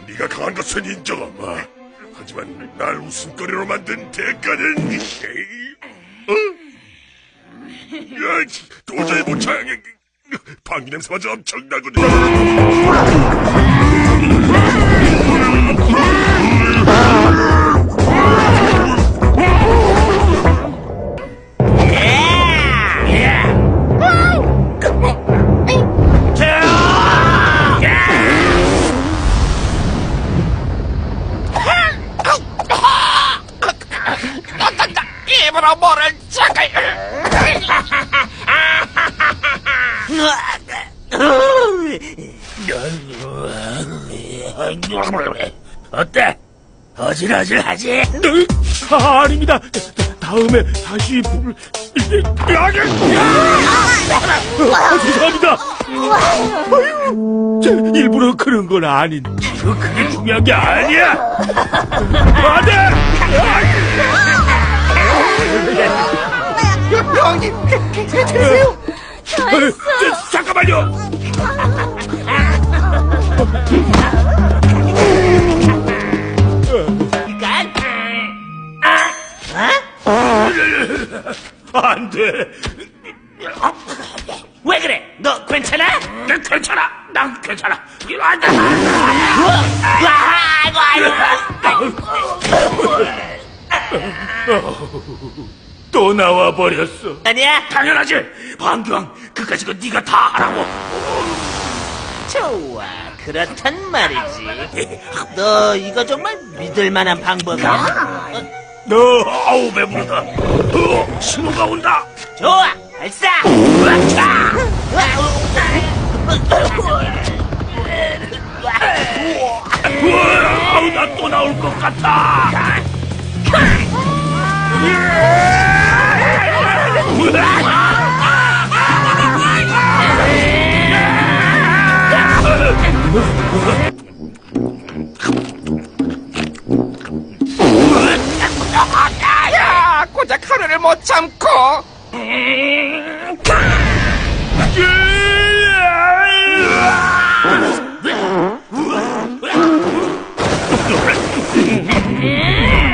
네가 강한 것은 인정하마. 하지만 날 웃음거리로 만든 대가는 야, 도저히 못 참아. 방귀 냄새마저 엄청나거든. 입으로 뭐를 착을. 어때? 어질어질하지? 아닙니다. 다음에 다시 불을... 죄송합니다. 제 일부러 그런 건 아닌데. 그게 중요한 게 아니야. 안 돼! 형님, 괜찮으세요? 잠깐만요. 안 돼. 왜 그래? 너 괜찮아? 난 괜찮아. 난 괜찮아. 안 돼. 또 나와 버렸어. 아니야? 당연하지. 방귀왕 그까짓 거 네가 다 하라고. 좋아, 그렇단 말이지. 너 이거 정말 믿을 만한 방법이야? 너 아우 배부르다. 신호가 온다. 좋아, 발사! 아우 나 또 나올 것 같아. 야, 고작 하루를 못 참고.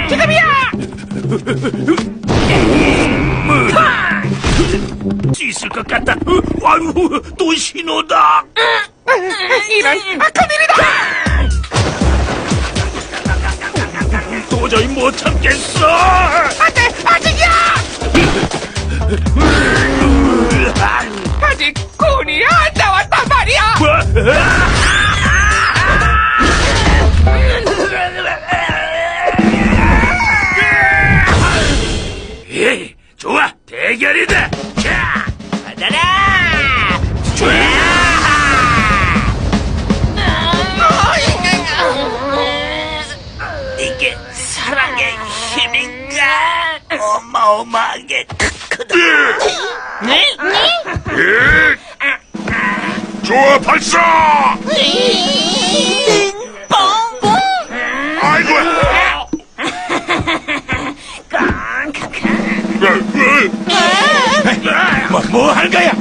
지금이야! 있을 것 같다. 아유 또 신호다. 이런 악한 일이다! 도저히 못 참겠어. 안돼, 아직이야! 아직 군이 안 나왔단 말이야! 에이, 좋아, 대결이다. 자, 받아라! 이게 사랑의 힘인가? 어마어마하게 크다. 네? 좋아, 발사! 뻥뻥! 아이고야! 뭐 할 거야?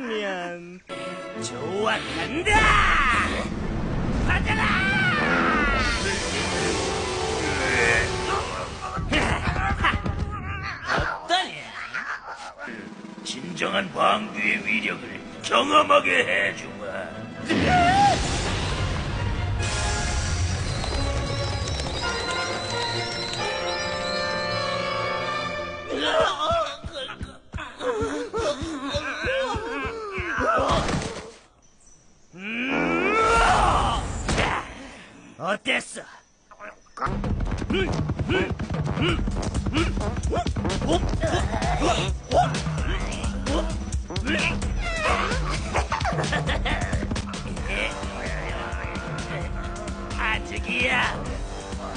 미안. 좋아, 간다! 받아라! 어떠냐? 진정한 방귀의 위력을 경험하게 해주마. 어땠어? 아직이야.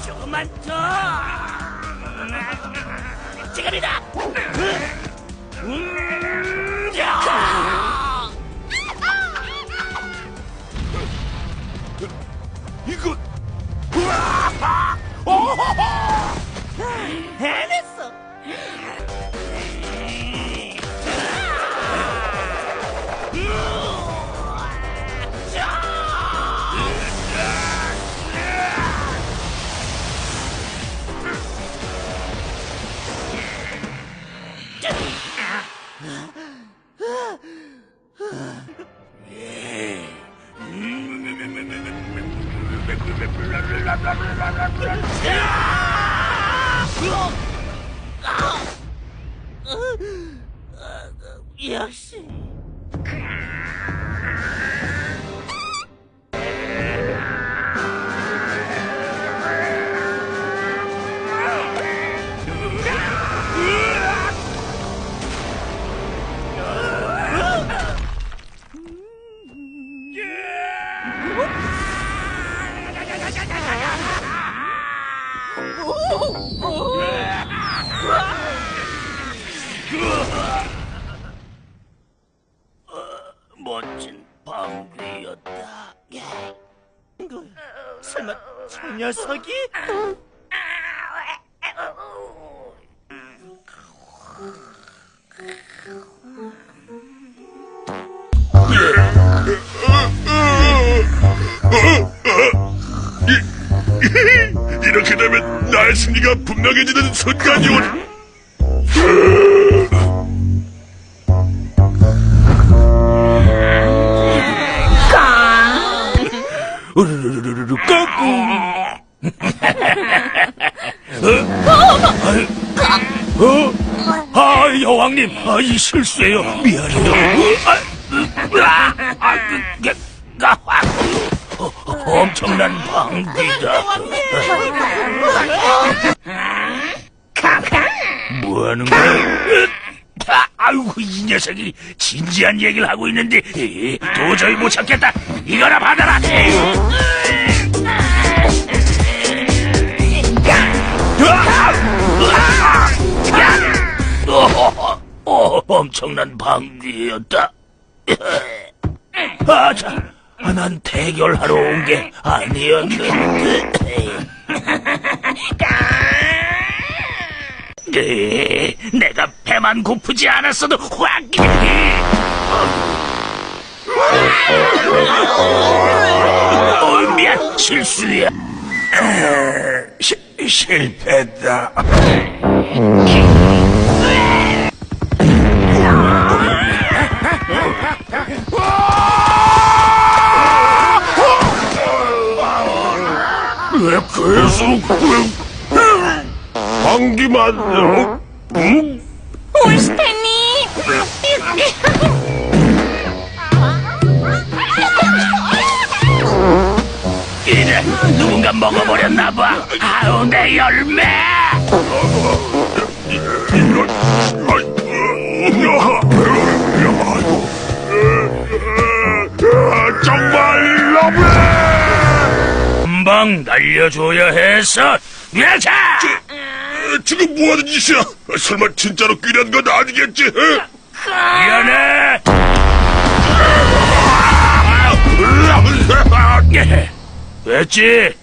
조금만 더. 지금이다. 이거 해냈어. 역시. 멋진 방귀였다. 설마 저 녀석이? 이렇게 되면 나의 승리가 분명해지는 순간이 오리. 으르르르르르 까꿍. 여왕님, 이 실수예요. 미안해요. 엄청난 방귀다. 뭐 하는 거야? 아이고, 이 녀석이 진지한 얘기를 하고 있는데 도저히 못 참겠다. 이거나 받아라. 엄청난 방귀였다. 난 대결하러 온 게 아니었는데. 내가 배만 고프지 않았어도 확. 미안, 실수야. 실패다. 계속 방귀만 올스테니! 이래 누군가 먹어버렸나봐. 아우, 내 열매. 정말 너무해. 금방 날려줘야 해서. 야자! 지금 뭐하는 짓이야? 설마 진짜로 꾀란 건 아니겠지? 미안해. 됐지?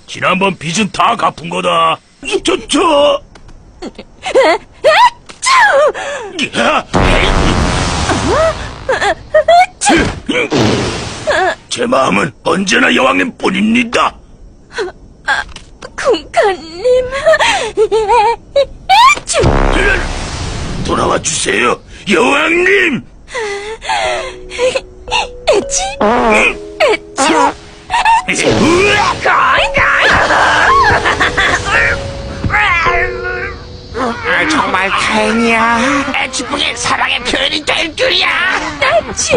지난번 빚은 다 갚은 거다. 제 마음은 언제나 여왕님 뿐입니다. 군칸님... 돌아와 주세요, 여왕님. 정말 다행이야. 애치풍이 사랑의 표현이 될 줄이야. 에치!